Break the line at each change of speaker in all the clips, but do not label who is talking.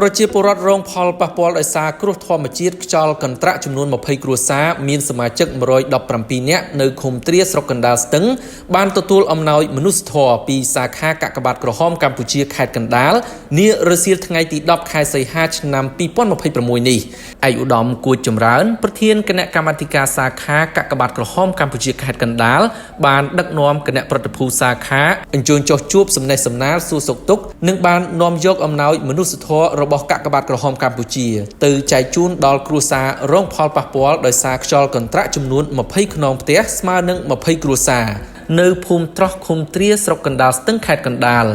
ប្រជាពលរដ្ឋរងផលប៉ះពាល់ដោយសារគ្រោះធម្មជាតិខ្យល់កន្ត្រាក់ចំនួន20គ្រួសារមានសមាជិក117នាក់នៅឃុំទ្រាស្រុកកណ្ដាលស្ទឹងបានទទួលអំណោយមនុស្សធម៌ពីសាខាកាកបាទក្រហមកម្ពុជាខេត្តកណ្ដាលនារសៀលថ្ងៃទី10ខែសីហាឆ្នាំ2026នេះឯកឧត្តមគួចចម្រើនប្រធានគណៈកម្មាធិការសាខាកាកបាទក្រហមកម្ពុជាខេត្តកណ្ដាលបានដឹកនាំគណៈប្រតិភូសាខាអញ្ជើញចុះជួបសំណេះសំណាលសួរសុខទុក្ខនិងបាននាំយកអំណោយមនុស្សធម៌របស់កាកបាទក្រហមកម្ពុជាទៅចែកជូនដល់គ្រួសាររងផលប៉ះពាល់ដោយសារខ្យល់កន្ត្រាក់ចំនួន20ខ្នងផ្ទះស្មើនឹង20គ្រួសារនៅភូមិត្រោះឃុំទ្រាស្រុកកណ្ដាលស្ទឹងខេត្តកណ្ដាល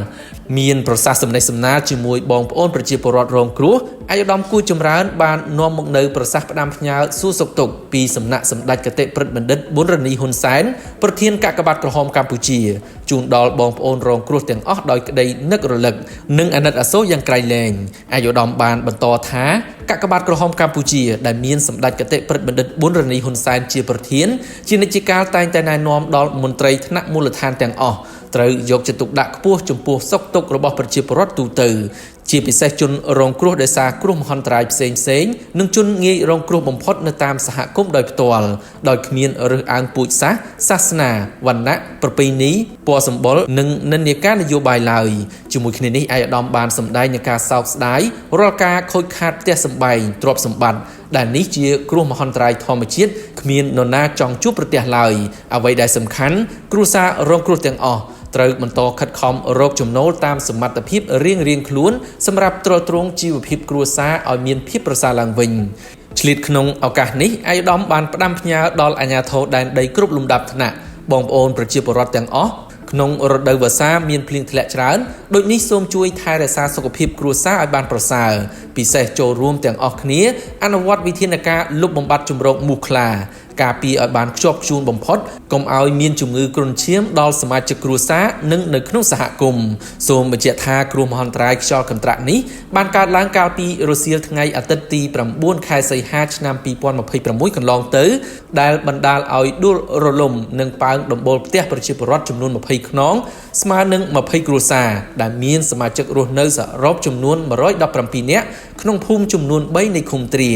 មានប្រសាសន៍សំណេះសំណាលជាមួយបងប្អូនប្រជាពលរដ្ឋរងគ្រោះឯកឧត្តមគួចចម្រើនបាននាំមកនៅប្រសាសន៍ផ្ដាំផ្ញើសួរសុខទុក្ខពីសំណាក់សម្ដេចគតិព្រឹទ្ធបណ្ឌិតប៊ុនរនីហ៊ុនសែនប្រធានកាកបាទក្រហមកម្ពុជាជូនដល់បងប្អូនរងគ្រោះទាំងអស់ដោយក្តីនឹករលឹកនិងអាណិតអាសូរយ៉ាងក្រៃលែងឯកឧត្តមបានបន្តថាកាកបាទក្រហមកម្ពុជាដែលមានសម្ដេចគតិព្រឹទ្ធបណ្ឌិតប៊ុនរនីហ៊ុនសែនជាប្រធានជានិច្ចកាលតែងតែណែនាំដល់មន្ត្រីថ្នាក់មូលដ្ឋានទាំងអស់ត្រូវយកចិត្តទុកដាក់ខ្ពស់ចំពោះសុខទុក្ខរបស់ប្រជាពលរដ្ឋទូទៅជាពិសេសជនរងគ្រោះដោយសារគ្រោះមហន្តរាយផ្សេងនិងជនងាយរងគ្រោះបំផុតនៅតាមសហគមន៍ដោយផ្ទាល់ដោយគ្មានរើសអើងពូជសាសន៍សាសនាវណ្ណៈប្រពៃណីពណ៌សម្បុរនិងនិន្នាការនយោបាយឡើយជាមួយគ្នានេះឯកឧត្តមបានសម្ដែងនឹងការសោកស្ដាយរាល់ការខូចខាតផ្ទះសម្បែងទ្រព្យសម្បត្តិដែលនេះជាគ្រោះមហន្តរាយធម្មជាតិគ្មាននរណាចង់ជួបប្រទះឡើយអ្វីដែលសំខាន់គ្រួសាររងគ្រោះទាំងអស់ត្រូវបន្តខិតខំរកចំណូលតាមសមត្ថភាពរៀងខ្លួនសម្រាប់ទ្រទ្រង់ជីវភាពគ្រួសារឲ្យមានភាពប្រសើរឡើងវិញឆ្លៀតក្នុងឱកាសនេះឯកឧត្តមបានផ្ដាំផ្ញើដល់អាជ្ញាធរដែនដីគ្រប់លំដាប់ថ្នាក់បងប្អូនប្រជាពលរដ្ឋទាំងអស់ក្នុងរដូវវស្សាមានភ្លៀងធ្លាក់ច្រើនដូចនេះសូមជួយថែរក្សាសុខភាពគ្រួសារឲ្យបានប្រសើរពិសេសចូលរួមទាំងអស់គ្នាអនុវត្តវិធានការលុបបំបាត់ជំរកមូសខ្លាការពារឲ្យបានខ្ជាប់ខ្ជួនបំផុតកុំឲ្យមានជំងឺគ្រុនឈាមដល់សមាជិកគ្រួសារនិងនៅក្នុងសហគមន៍សូមបញ្ជាក់ថាគ្រោះមហន្តរាយខ្យល់កន្ត្រាក់នេះបានកើតឡើងកាលពីរសៀលថ្ងៃអាទិត្យទី9ខែសីហាឆ្នាំ2026កន្លងទៅដែលបណ្ដាលឲ្យដួលរលំនិងប៉ើងដំបូលផ្ទះប្រជាពលរដ្ឋចំនួន20ខ្នងស្មើនឹង20គ្រួសារដែលមានសមាជិករស់នៅសរុបចំនួន117នាក់ក្នុងភូមិចំនួន3នៃឃុំទ្រា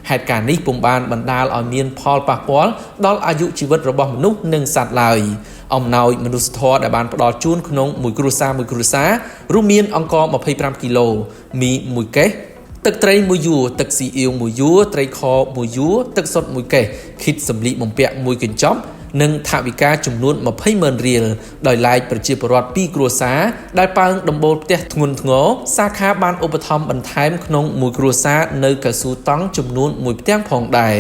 ហេតុការណ៍នេះពុំបានបណ្ដាលឲ្យមានផលប៉ះពាល់ដល់អាយុជីវិតរបស់មនុស្សនិងសត្វឡើយអំណោយមនុស្សធម៌ដែលបានផ្ដល់ជូនក្នុងមួយគ្រួសាររួមមានអង្ករ25គីឡូមី1កេសទឹកត្រី1យួរទឹកស៊ីអ៊ីវ1យួរត្រីខ1យួរទឹកសុទ្ធ1កេសឃីតសម្លៀកបំពាក់1កញ្ចប់និងថវិកាចំនួន20,000រៀលដោយឡែកប្រជាពលរដ្ឋ2គ្រួសារដែលប៉ើងដំបូលផ្ទះធ្ងន់ធ្ងរសាខាបានឧបត្ថម្ភបន្ថែមក្នុងមួយគ្រួសារនៅកៅស៊ូតង់ចំនួន1ផ្ទាំងផងដែរ